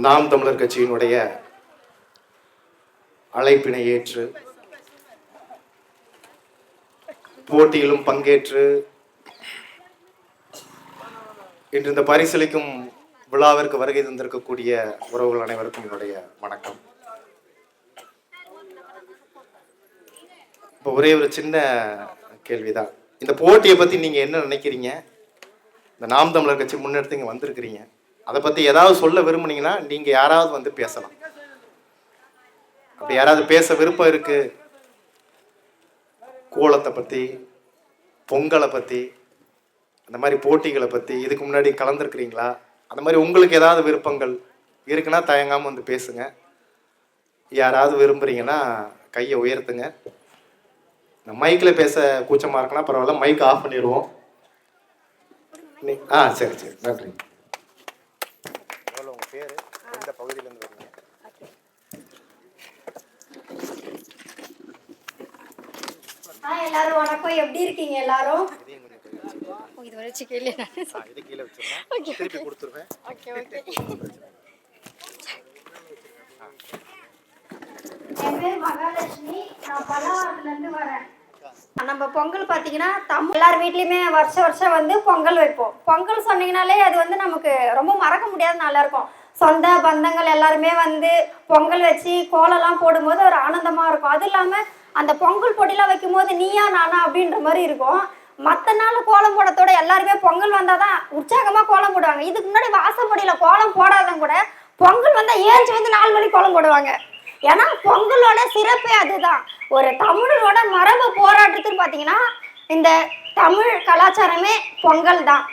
நாம் தமிழர் கட்சியினுடைய அழைப்பினை ஏற்று போட்டியிலும் பங்கேற்று இன்று இந்த பரிசளிக்கும் விழாவிற்கு வருகை தந்திருக்கக்கூடிய உறவுகள் அனைவருக்கும் என்னுடைய வணக்கம். இப்போ ஒரே ஒரு சின்ன கேள்விதான். இந்த போட்டியை பத்தி நீங்க என்ன நினைக்கிறீங்க? இந்த நாம் தமிழர் கட்சி முன்னெடுத்து இங்க வந்திருக்கிறீங்க, அதை பத்தி ஏதாவது சொல்ல விரும்புனீங்கன்னா நீங்க யாராவது வந்து பேசலாம். அப்படி யாராவது பேச விருப்பம் இருக்கு, கோலத்தை பத்தி, பொங்கலை பத்தி, அந்த மாதிரி போட்டிகளை பத்தி இதுக்கு முன்னாடி கலந்துருக்கிறீங்களா, அந்த மாதிரி உங்களுக்கு ஏதாவது விருப்பங்கள் இருக்குன்னா தயங்காம வந்து பேசுங்க. யாராவது விரும்புறீங்கன்னா கையை உயர்த்துங்க. மைக்கில் பேச கூச்சமா இருக்குன்னா பரவாயில்ல, மைக் ஆஃப் பண்ணிடுவோம். சரி சரி, நன்றி. உங்க பேரு, எந்த பகுதியிலேருந்து வரீங்க? எல்லாரும் வணக்கம். எப்படி இருக்கீங்க எல்லாரும்? இது வரைச்சு கேளு. இது கீழே வச்சிருங்க, திருப்பி கொடுத்துருவேன். Okay okay. என் பேர் மகாலட்சுமி, நான் பல்லாவரத்துலேருந்து வரேன். நம்ம பொங்கல் பார்த்தீங்கன்னா எல்லார் வீட்லேயுமே வருஷம் வந்து பொங்கல் வைப்போம். பொங்கல் சொன்னீங்கனாலே அது வந்து நமக்கு ரொம்ப மறக்க முடியாத நல்லா இருக்கும். சொந்த பந்தங்கள் எல்லாருமே வந்து பொங்கல் வச்சு கோலம்லாம் போடும்போது ஒரு ஆனந்தமாக இருக்கும். அதுவும் இல்லாமல் அந்த பொங்கல் பொடியெலாம் வைக்கும் போது நீயா நானா அப்படின்ற மாதிரி இருக்கும். மற்ற நாள் கோலம் போடத்தோட எல்லாருமே பொங்கல் வந்தால் தான் உற்சாகமாக கோலம் போடுவாங்க. இதுக்கு முன்னாடி வாசப்படியில் கோலம் போடாதவங்க கூட பொங்கல் வந்தால் ஏஞ்சி வந்து 4 மணிக்கு கோலம் போடுவாங்க. ஏன்னா பொங்கலோட சிறப்பே அதுதான். ஒரு தமிழரோட மரபு போராட்டத்துன்னு பார்த்தீங்கன்னா இந்த தமிழ் கலாச்சாரமே பொங்கல் தான்.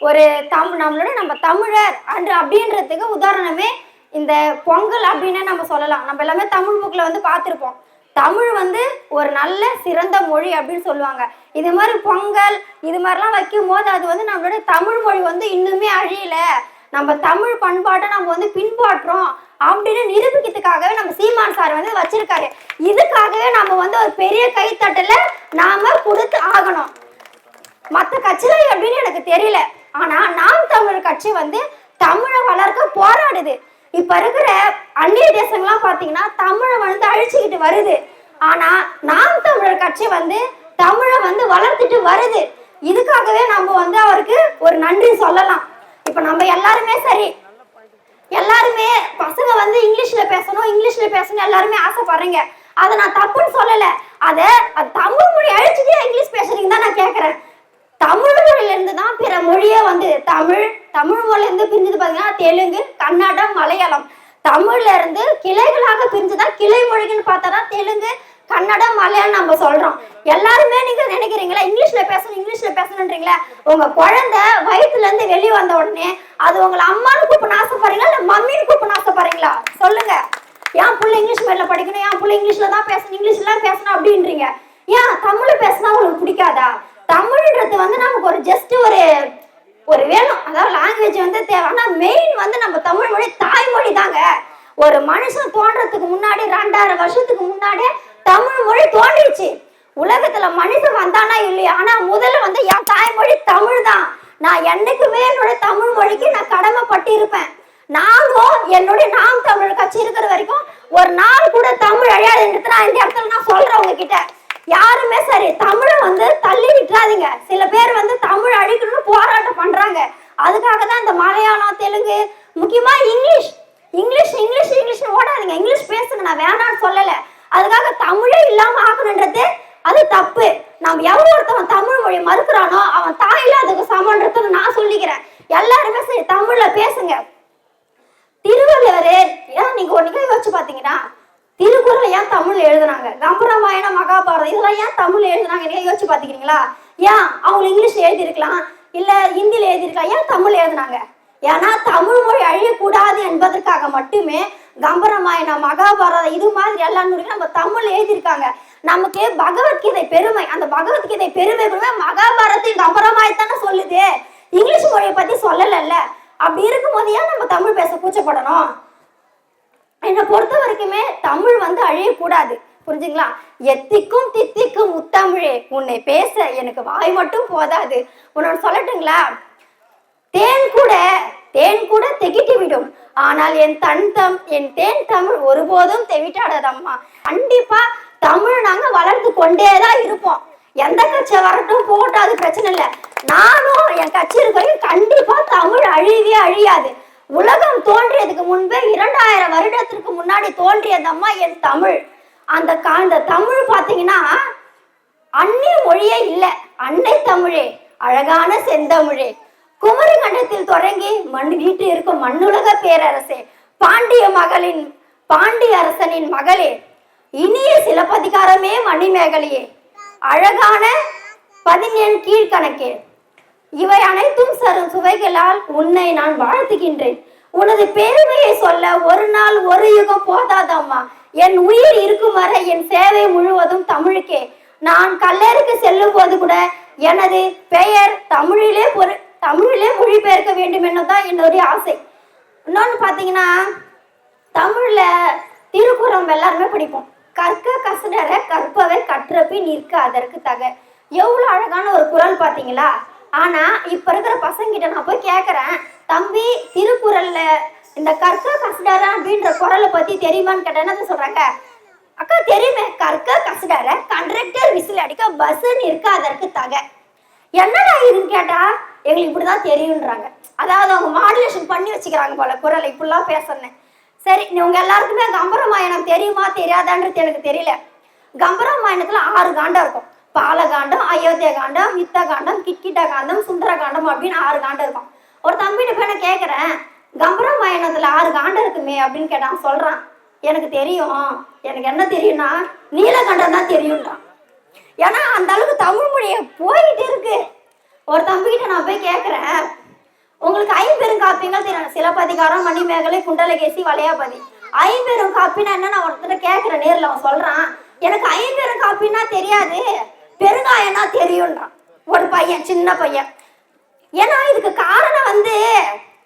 ஒரு நம்மளோட நம்ம தமிழர் அன்று அப்படின்றதுக்கு உதாரணமே இந்த பொங்கல் அப்படின்னு நம்ம சொல்லலாம். நம்ம எல்லாமே தமிழ் புக்கில் வந்து பார்த்துருப்போம். தமிழ் வந்து ஒரு நல்ல சிறந்த மொழி அப்படின்னு சொல்லுவாங்க. இது மாதிரி பொங்கல் இது மாதிரிலாம் வைக்கும் போது அது வந்து நம்மளோட தமிழ் மொழி வந்து இன்னுமே அழியல, நம்ம தமிழ் பண்பாட்டை நம்ம வந்து பின்பற்றோம் அப்படின்னு நிரூபிக்கிறதுக்காகவே நம்ம சீமான் சார் வந்து வச்சிருக்காரு. இதுக்காகவே நம்ம வந்து ஒரு பெரிய கைத்தட்டல நாம கொடுத்து ஆகணும். மற்ற கட்சியில எப்படின்னு எனக்கு தெரியல, ஆனா நாம் தமிழர் கட்சி வந்து தமிழை வளர்க்க போராடுது. இப்ப இருக்கிற அந்நிய தேசங்கள்லாம் பாத்தீங்கன்னா தமிழை வந்து அழிச்சுக்கிட்டு வருது. ஆனா நாம் தமிழர் கட்சி வந்து தமிழை வந்து வளர்த்துட்டு வருது. இதுக்காகவே நம்ம வந்து அவருக்கு ஒரு நன்றி சொல்லலாம். இப்ப நம்ம எல்லாருமே சரி, எல்லாருமே பசங்க வந்து இங்கிலீஷ்ல பேசணும் எல்லாருமே ஆசைப்படுறீங்க. அதை நான் தப்புன்னு சொல்லல. அது தமிழ் மொழி அழிச்சுட்டு இங்கிலீஷ் பேசுறீங்க தான் நான் கேட்கறேன். தமிழ் மொழியில இருந்து தான் பிற மொழியே வந்து தமிழ் மொழியில இருந்து பிரிஞ்சது பாத்தீங்கன்னா தெலுங்கு, கன்னடம், மலையாளம். தமிழ்ல இருந்து கிளைகளாக பிரிஞ்சுதான் கிளை மொழின்னு பார்த்தா தெலுங்கு, கன்னடம், மலையாளம் நம்ம சொல்றோம். எல்லாருமே நீங்க நினைக்கிறீங்களா இங்கிலீஷ்ல பேசணுன்றீங்களா? உங்க குழந்தை வயிற்றுல இருந்து வெளியே வந்த உடனே அது உங்களை அம்மான்னு கூப்பிட ஆசைப்படுறீங்களா இல்ல மம்மின்னு கூப்பிட ஆசைப்படுறீங்களா? சொல்லுங்க. ஏன் புள்ள இங்கிலீஷ் மீடியம்ல படிக்கணும், ஏன் புள்ள இங்கிலீஷ்ல தான் பேசணும், இங்கிலீஷ்லாம் பேசணும் அப்படின்றீங்க. ஏன் தமிழ் பேசினா உங்களுக்கு பிடிக்காதா? தமிழ்ன்றது வந்து நமக்கு ஒரு ஜஸ்ட் ஒரு வேணும், அதாவது லாங்குவேஜ் வந்து தேவை. ஆனா மெயின் வந்து நம்ம தமிழ் மொழி தாய்மொழி தாங்க. ஒரு மனுஷன் தோன்றதுக்கு முன்னாடி 2000 வருஷத்துக்கு முன்னாடியே தமிழ் மொழி தோன்றிடுச்சு. உலகத்துல மனுஷன் வந்தானா இல்லையா, ஆனா முதல்ல வந்து என் தாய்மொழி தமிழ் தான். நான் என்னைக்குமே என்னோட தமிழ் மொழிக்கு நான் கடமைப்பட்டு இருப்பேன். நானும் என்னுடைய நாம் தமிழர் கட்சி இருக்கிற வரைக்கும் ஒரு நாள் கூட தமிழ் அழியாதுன்றது நான் இந்த இடத்துல நான் சொல்றேன் உங்ககிட்ட. யாருமே சரி தமிழை வந்து தள்ளி விட்டுறாதீங்க. சில பேர் வந்து தமிழ் அழிக்கணும்னு போராட்டம் பண்றாங்க. அதுக்காக தான் இந்த மலையாளம், தெலுங்கு, முக்கியமா இங்கிலீஷ் ஓடாதீங்க. இங்கிலீஷ் பேசுங்க, நான் வேணான்னு சொல்லல. அதுக்காக தமிழே இல்லாம ஆகணுன்றது அது தப்பு. நம்ம எவ்வளவு ஒருத்தவன் தமிழ் மொழி மறுக்கிறானோ அவன் தாயில அதுக்கு சமன்றதுன்னு நான் சொல்லிக்கிறேன். எல்லாருமே சரி தமிழ்ல பேசுங்க. திருவள்ளுவர் ஏன் நீங்க ஒன்னுக்கே வச்சு பாத்தீங்கன்னா திருக்குறள் ஏன் தமிழ் எழுதுனாங்க, கம்பராமாயணம், மகாபாரதம் இதெல்லாம் ஏன் தமிழ் எழுதுனாங்க யோசிச்சு பாத்துக்கிறீங்களா? ஏன் அவங்க இங்கிலீஷ் எழுதியிருக்கலாம் இல்ல ஹிந்தியில எழுதியிருக்கலாம், ஏன் தமிழ் எழுதுனாங்க? ஏன்னா தமிழ் மொழி அழியக்கூடாது என்பதற்காக மட்டுமே கம்பராமாயணம், மகாபாரதம் இது மாதிரி எல்லா நூல்களும் நம்ம தமிழ் எழுதியிருக்காங்க. நமக்கு பகவத்கீதை பெருமை, அந்த பகவத்கீதை பெருமை கூட மகாபாரதத்தையும் கம்பராமாயத்தானே சொல்லுது, இங்கிலீஷ் மொழியை பத்தி சொல்லல. அப்படி இருக்கும் போது ஏன் நம்ம தமிழ் பேச கூச்சப்படணும்? என்னை பொறுத்த வரைக்குமே தமிழ் வந்து அழியக்கூடாது, புரிஞ்சுங்களா? எத்திக்கும் தித்திக்கும் முத்தமிழே உன்னை பேச எனக்கு வாய் மட்டும் போதாது. உன்னோட சொல்லட்டுங்களா? தேன் கூட திகிட்டி விடும் ஆனால் என் தேன் தமிழ் ஒருபோதும் தெவிட்டாடதம்மா. கண்டிப்பா தமிழ் நாங்க வளர்த்து கொண்டேதான் இருப்போம். எந்த கட்சி வரட்டும் போட்டோம், அது பிரச்சனை இல்லை. நானும் என் கட்சி இருக்கிறையும் கண்டிப்பா தமிழ் அழிவே அழியாது. உலகம் தோன்றியதுக்கு முன்பே 2000 வருடத்திற்கு முன்னாடி தோன்றியதம்மா என் தமிழ். அந்த தமிழ் பாத்தீங்கன்னா அந்நிய மொழியே இல்லை, அன்னை தமிழே, அழகான செந்தமிழே, குமரி கண்டத்தில் தொடங்கி மண் வீட்டு இருக்கும் மண்ணுலக பேரரசே, பாண்டிய அரசனின் மகளே, இனிய சிலப்பதிகாரமே, மணிமேகலையே, அழகான 17 கீழ்கணக்கே, இவை அனைத்தும் சுவைகளால் உன்னை நான் வாழ்த்துகின்றேன். உனது பெருமையை சொல்ல ஒரு நாள் ஒரு யுகம் போதாதம்மா. என் உயிர் இருக்கும் வரை என் சேவை முழுவதும் தமிழுக்கே. நான் கல்லறைக்கு செல்லும் போது கூட எனது பெயர் தமிழிலே மொழிபெயர்க்க வேண்டும் என்னதான் என்னுடைய ஆசை. இன்னொன்று பார்த்தீங்கன்னா, தமிழ்ல திருக்குறள் எல்லாருமே படிப்போம். கற்க கசடர கற்பவை கற்றப்பி நிற்க அதற்கு தக. எவ்வளோ அழகான ஒரு குறள் பார்த்தீங்களா? ஆனா இப்ப இருக்கிற பசங்கிட்ட நான் போய் கேட்கறேன், தம்பி திருக்குறள்ல இந்த கற்க கசடர அப்படின்ற குறளை பத்தி தெரியுமான்னு கேட்டேன்னா சொல்றாங்க, அக்கா தெரியுமே, கற்க கசடர கண்டக்டர் விசில் அடிக்க பஸ் நிற்க அதற்கு தக. என்னடா இதுன்னு கேட்டா எங்களுக்கு இப்படிதான் தெரியுன்றாங்க. அதாவது அவங்க மாடுலேஷன் பண்ணி வச்சுக்கிறாங்க போல குறளை இப்படிலாம் பேசுறேன். சரி, உங்க எல்லாருக்குமே கம்பராமாயணம் தெரியுமா தெரியாதான்றது எனக்கு தெரியல. கம்பராமாயணத்துல 6 காண்டம் இருக்கும். பாலகாண்டம், அயோத்திய காண்டம், யுத்த காண்டம், கிட்கிட்ட காண்டம், சுந்தர காண்டம் அப்படின்னு 6 காண்டம் இருக்கும். ஒரு தம்பிட்டு போய் நான் கேட்கறேன், கம்பராமாயணத்துல 6 காண்டம் இருக்குமே அப்படின்னு கேட்டான். சொல்றான், எனக்கு தெரியும், எனக்கு என்ன தெரியும்னா நீலகண்டம் தான் தெரியும்ன்றான். ஏன்னா அந்த அளவுக்கு தமிழ் மொழியை போயிட்டு இருக்கு. ஒரு தம்பிக்கிட்ட நான் போய் கேட்கறேன், உங்களுக்கு 5 பெருங்காப்பியங்கள் தெரியும், சிலப்பதிகாரம், மணிமேகலை, குண்டலகேசி, வளையாபதி. 5 பெருங்காப்பின்னா என்ன நான் ஒருத்தர் கேட்கிறேன் நேரில். அவன் சொல்றான், எனக்கு 5 பெருங்காப்பின்னா தெரியாது, பெருங்காயம்னா தெரியும்ன்றான். ஒரு பையன், சின்ன பையன். ஏன்னா இதுக்கு காரணம்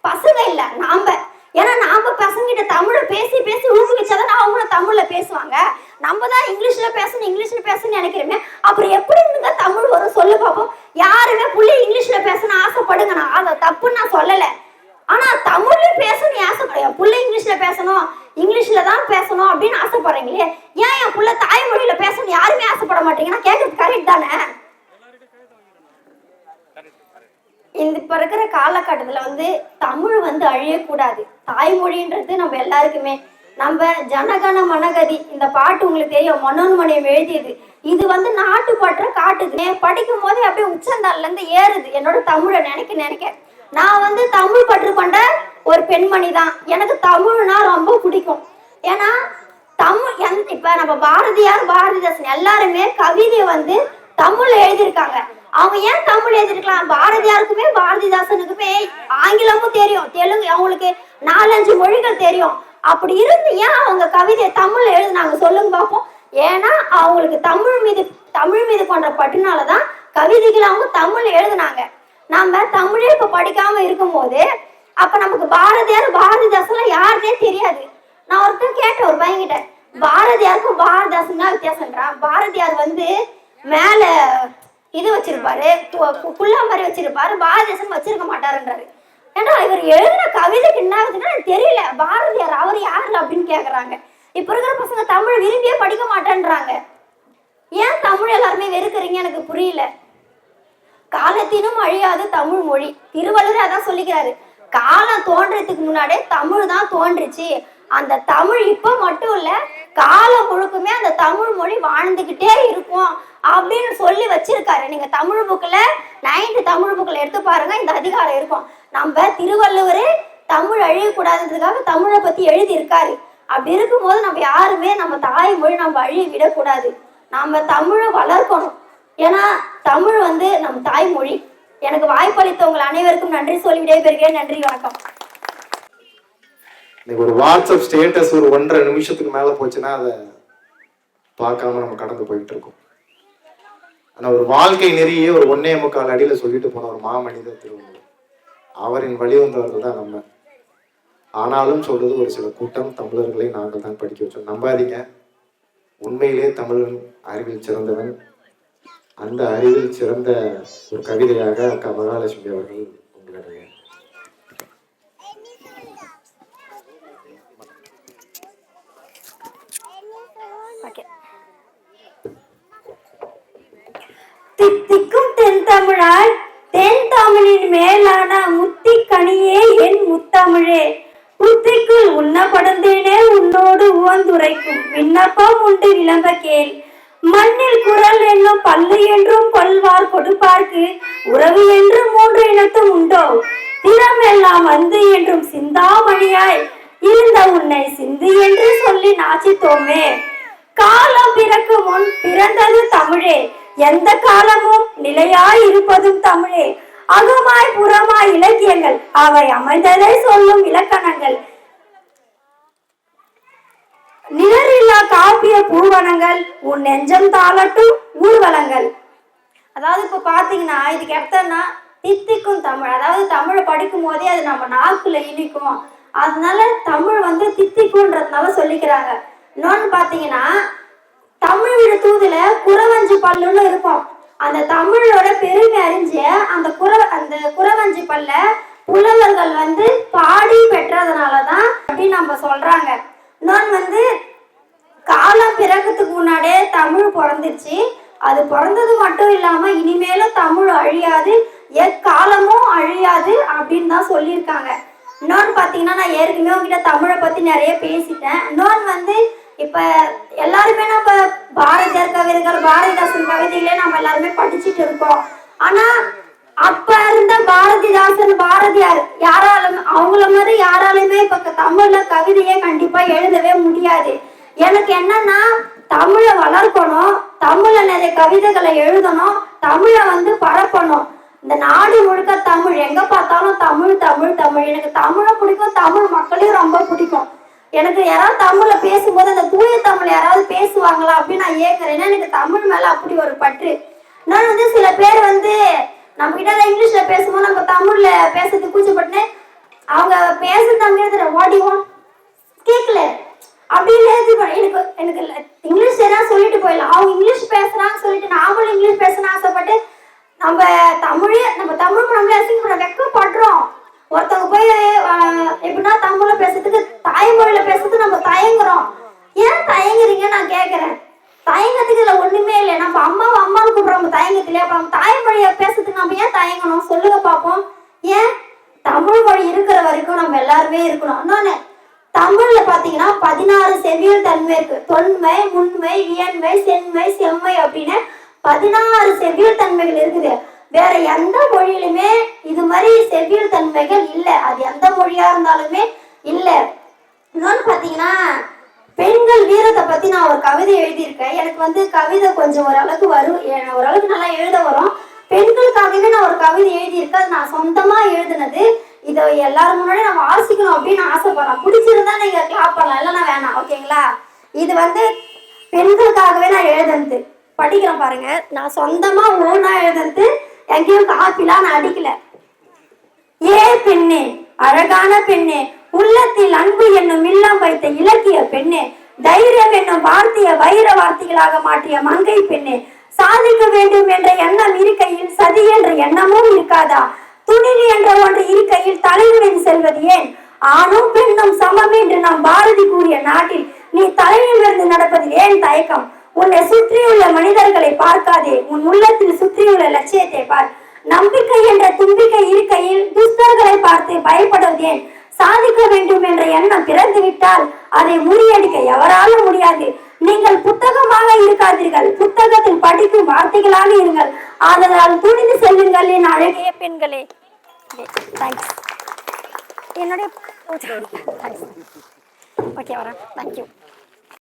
பசங்க இல்லை, நாம. ஏன்னா நாம பசங்கிட்ட தமிழை பேசி பேசி ஊக்குவிச்சாதான் அவங்களும் தமிழ்ல பேசுவாங்க. நம்ம தான் இங்கிலீஷ்ல பேசணும்னு நினைக்கிறோமே, அப்புறம் எப்படி இருந்துங்க தமிழ் வரும் சொல்லு பார்ப்போம். யாருமே புள்ளி இங்கிலீஷ்ல பேசணும்னு ஆசைப்படுங்க, நான் அதை தப்புன்னு நான் சொல்லலை. ஆனா தமிழ்லயும் பேசணும் ஆசைப்படுறேன். புள்ள இங்கிலீஷ்ல பேசணும், இங்கிலீஷ்ல தான் பேசணும் அப்படின்னு ஆசைப்படுறீங்களே, ஏன் என் புள்ள தாய்மொழியில பேசணும் யாருமே ஆசைப்பட மாட்டீங்கன்னா கேட்கறது கரெக்ட் தானே? இப்ப இருக்கிற காலகட்டத்துல தமிழ் அழியக்கூடாது. தாய்மொழின்றது நம்ம எல்லாருக்குமே. நம்ம ஜனகன மனகதி இந்த பாட்டு உங்களுக்கு தெரியும், மனோன்மணியம் எழுதியது. இது நாட்டுப்பற்ற காட்டுது. படிக்கும் போதே அப்படியே உச்சந்தாள்ல இருந்து ஏறுது என்னோட தமிழை நினைக்க. நான் தமிழ் பற்று கொண்ட ஒரு பெண்மணி தான். எனக்கு தமிழ்னா ரொம்ப பிடிக்கும். ஏன்னா தமிழ் இப்ப நம்ம பாரதிதாசன் எல்லாருமே கவிதையை தமிழ்ல எழுதியிருக்காங்க. அவங்க ஏன் தமிழ் எழுதிருக்கலாம்? பாரதியாருக்குமே பாரதிதாசனுக்குமே ஆங்கிலமும் தெரியும், தெலுங்கு, அவங்களுக்கு 4-5 மொழிகள் தெரியும். அப்படி இருந்து ஏன் அவங்க கவிதையை தமிழ்ல எழுதுனாங்க சொல்லுங்க பார்ப்போம். ஏன்னா அவங்களுக்கு தமிழ் மீது கொண்ட பற்றுனாலதான் கவிதைகள் அவங்க தமிழ்ல எழுதுனாங்க. நம்ம தமிழே இப்ப படிக்காம இருக்கும் போது அப்ப நமக்கு பாரதிதாசன் யாருன்னே தெரியாது. நான் ஒருத்தர் கேட்டேன் ஒரு பையன்கிட்ட, பாரதியாருக்கும் பாரதிதாசன் தான் வித்தியாசம்ன்றான். பாரதியார் மேல இது வச்சிருப்பாரு, குள்ளா மாதிரி வச்சிருப்பாரு, பாரதிதாசன் வச்சிருக்க மாட்டாருன்றாரு. ஏன்னா இவர் எழுதின கவிதைக்கு என்ன ஆகுதுன்னா தெரியல. பாரதியார் அவர் யாரு அப்படின்னு கேக்குறாங்க. இப்ப இருக்கிற பசங்க தமிழ் விரும்பியே படிக்க மாட்டேன்றாங்க. ஏன் தமிழ் எல்லாருமே வெறுக்கிறீங்க எனக்கு புரியல. காலத்தினும் அழியாது தமிழ் மொழி. திருவள்ளுவர் அதான் சொல்லிக்கிறாரு, காலம் தோன்றதுக்கு முன்னாடியே தமிழ் தான் தோன்றுச்சு. அந்த தமிழ் இப்ப மட்டும் இல்ல, காலம் முழுக்குமே அந்த தமிழ் மொழி வாழ்ந்துகிட்டே இருக்கும் அப்படின்னு சொல்லி வச்சிருக்காரு. நீங்க தமிழ் புக்ல 9th தமிழ் புக்ல எடுத்து பாருங்க, இந்த அதிகாரம் இருக்கும். நம்ம திருவள்ளுவர் தமிழ் அழியக்கூடாதுன்றதுக்காக தமிழை பத்தி எழுதி இருக்காரு. அப்படி இருக்கும்போது நம்ம யாருமே நம்ம தாய்மொழி நம்ம அழிய விடக்கூடாது. நம்ம தமிழை வளர்க்கணும். ஏன்னா தமிழ் நம்ம தாய்மொழி. எனக்கு வாய்ப்பளித்த உங்கள் அனைவருக்கும் நன்றி சொல்லி விடைபெறுகிறேன். நன்றி, வணக்கம். இன்னைக்கு ஒரு வாட்ஸ்அப் ஸ்டேட்டஸ் ஒரு 1.5 நிமிஷத்துக்கு மேல போச்சுன்னா அதை பார்க்காம நம்ம கடந்து போயிட்டு இருக்கோம். ஆனா ஒரு வாழ்க்கை நெறியே ஒரு 1.25 அடியில சொல்லிட்டு போன ஒரு மாமனிதர் திருவள்ளுவர். அவரின் வழி வந்தவர்கள் தான் நம்ம. ஆனாலும் சொல்றது ஒரு சில கூட்டம் தமிழர்களை நாங்கள் தான் படிக்க வச்சோம். நம்பாதீங்க, உண்மையிலே தமிழன் அறிவில் சிறந்தவன். அந்த அறிவில் சிறந்த ஒரு கவிதையாக அக்கா மகாலட்சுமி அவர்கள் உங்களுடைய தமிழே. புத்திக்குள் உண்ணப்படுந்தேனே உன்னோடு உவந்துரைக்கும் விண்ணப்பம் உண்டு விளம்ப கேள். மண்ணில் குரல் என்னும் பல்லு என்றும் கொள்வார் கொடுப்பார்க்கு உறவு என்று 3 இனத்தும் உண்டோ. திறம் எல்லாம் வந்து என்றும் சிந்தாமணியாய் இருந்த உன்னை சிந்து என்று சொல்லி நாச்சித்தோமே. காலம் பிறக்கு முன் பிறந்தது தமிழே, எந்த காலமும் நிலையாய் இருப்பதும் தமிழே. அகமாய் புறமாய் இலக்கியங்கள் அவை அமைந்ததை சொல்லும் இலக்கணங்கள். நிழலில்லா காப்பிய பூவனங்கள் உன் நெஞ்சம் தாளட்டும் ஊர்வலங்கள். அதாவது இப்ப பாத்தீங்கன்னா இதுக்கு அர்த்தம்னா தித்திக்கும் தமிழ். அதாவது தமிழை படிக்கும் போதே அது நம்ம நாக்குல இனிக்கும். அதனால தமிழ் வந்து தித்திக்கும்ன்றதுனால சொல்லிக்கிறாங்க. இன்னொன்னு பாத்தீங்கன்னா தமிழ் விழு தூதுல குறவஞ்சி பல்லுன்னு இருக்கும். அந்த தமிழோட பெருமை அறிஞ்ச அந்த குறவஞ்சி பல்ல புலவர்கள் வந்து பாடி பெற்றதுனாலதான் அப்படின்னு நம்ம சொல்றாங்க. இன்னொன்னு வந்து காலம் பிறக்கிறதுக்கு முன்னாடியே தமிழ் பிறந்துருச்சு. அது பிறந்தது மட்டும் இல்லாம இனிமேலும் தமிழ் அழியாது, எக்காலமும் அழியாது அப்படின்னு தான் சொல்லியிருக்காங்க. இன்னொன்னு பாத்தீங்கன்னா நான் ஏற்கனவே உங்ககிட்ட தமிழை பத்தி நிறைய பேசிட்டேன். இன்னொன்னு வந்து இப்ப எல்லாருமே நம்ம பாரதியார் கவிதைகள் பாரதிதாசன் கவிதைகளே நம்ம எல்லாருமே படிச்சுட்டு இருக்கோம். ஆனா அப்ப இருந்த பாரதிதாசன் பாரதியார் யாராலும் அவங்கள மாதிரி யாராலுமே இப்ப தமிழ்ல கவிதையே கண்டிப்பா எழுதவே முடியாது. எனக்கு என்னன்னா தமிழை வளர்க்கணும், தமிழ்ல நிறைய கவிதைகளை எழுதணும், தமிழை வந்து பரப்பணும். இந்த நாடு முழுக்க தமிழ், எங்க பார்த்தாலும் தமிழ் தமிழ் தமிழ். எனக்கு தமிழை பிடிக்கும், தமிழ் மக்களையும் ரொம்ப பிடிக்கும். எனக்கு யாராவது தமிழ்ல பேசும்போது அந்த தூய தமிழ் யாராவது பேசுவாங்களா அப்படின்னு நான் ஏற்கிறேன். ஏன்னா எனக்கு தமிழ் மேல அப்படி ஒரு பற்று. நான் வந்து சில பேர் வந்து நம்ம கிட்ட இங்கிலீஷ்ல பேசும்போது நம்ம தமிழ்ல பேசுறதுக்கு கூச்சப்பட்டுன்னு அவங்க பேச தமிழ் ஓடிவோம் கேட்கல அப்படின்னு எனக்கு எனக்கு இங்கிலீஷ் ஏதாவது சொல்லிட்டு போயிடலாம். அவங்க இங்கிலீஷ் பேசுறான்னு சொல்லிட்டு நாமளும் இங்கிலீஷ் பேசணும்னு ஆசைப்பட்டு நம்ம தமிழ் நம்மளே அசிங்கப்பட வெக்கப்படுறோம். ஒருத்தவங்க போய் எப்படின்னா தமிழ்ல பேசுறதுக்கு தாய்மொழியில பேசுறதுக்கு நம்ம தயங்குறோம். ஏன் தயங்குறீங்க நான் கேட்கறேன். தயங்கத்துக்கு இதுல ஒண்ணுமே இல்லை. நம்ம அம்மான்னு கூப்பிடுறோம் தயங்கத்திலே. அப்ப நம்ம தாய்மொழியை பேசுறதுக்கு நம்ம ஏன் தயங்கணும் சொல்லுங்க பார்ப்போம். ஏன் தமிழ் மொழி இருக்கிற வரைக்கும் நம்ம எல்லாருமே இருக்கணும். இன்னொன்னு தமிழ்ல பாத்தீங்கன்னா 16 செவ்வியல் தன்மை இருக்கு. தொன்மை, முன்மை, வியன்மை, சென்மை, செம்மை அப்படின்னு 16 செவ்வியல் தன்மைகள் இருக்குது. வேற எந்த மொழியிலுமே இது மாதிரி செவ்வியல் தன்மைகள் இல்லை. அது எந்த மொழியா இருந்தாலுமே இல்லை. இன்னொன்னு பாத்தீங்கன்னா பெண்கள் வீரத்தை பத்தி நான் ஒரு கவிதை எழுதியிருக்கேன். எனக்கு வந்து கவிதை கொஞ்சம் ஓரளவுக்கு ஓரளவுக்கு நல்லா எழுத வரும். பெண்களுக்காகவே நான் ஒரு கவிதை எழுதியிருக்கேன். அது நான் சொந்தமா எழுதுனது. இதை எல்லாரும் முன்னாடி நான் வாசிக்கணும் அப்படின்னு ஆசைப்படுறேன். பிடிச்சிருந்தா நீங்க கிளாப் பண்ணலாம், இல்லைன்னா வேணாம். ஓகேங்களா? இது வந்து பெண்களுக்காகவே நான் எழுதுனது. படிக்கிறேன் பாருங்க. நான் சொந்தமா ஓனா எழுதுனது. எங்கேயும் காப்பிலாம் நான் அடிக்கல. ஏ பெண்ணே, அழகான பெண்ணே, உள்ளத்தில் அன்பு என்னும் இல்லம் வைத்த இலக்கிய பெண்ணே, தைரியம் என்னும் வார்த்தையை வைர வார்த்தைகளாக மாற்றிய மங்கை பெண்ணே, சாதிக்க வேண்டும் என்ற எண்ணம் இருக்கையில் சதி என்ற எண்ணமும் இருக்காதா? துணிவு என்ற ஒன்று இருக்கையில் தலையுடன் செல்வது ஏன்? ஆணும் பெண்ணும் சமம் என்று நாம் பாரதி கூறிய நாட்டில் நீ தலையிலிருந்து நடப்பதில் ஏன் தயக்கம்? உன்னை சுற்றியுள்ள மனிதர்களை பார்க்காதே, உன் உள்ளத்தில் சுற்றியுள்ள லட்சியத்தை பார். நம்பிக்கை என்ற தும்பிக்கை இருக்கையில் துஷ்டர்களை பார்த்து பயப்படுவது ஏன்? சாதிக்க வேண்டும் என்ற எண்ணம் பிறந்து விட்டால் அதை முறியடிக்க எவராலும் முடியாது. நீங்கள் புத்தகமாக இருக்காதீர்கள், புத்தகத்தில் படிக்கும் வார்த்தைகளாக இருங்கள். ஆதலால் துணிந்து செல்லுங்கள் என் அழகிய பெண்களே. தேங்க்ஸ். என்னுடைய ஓகே வரேன். தேங்க்யூ.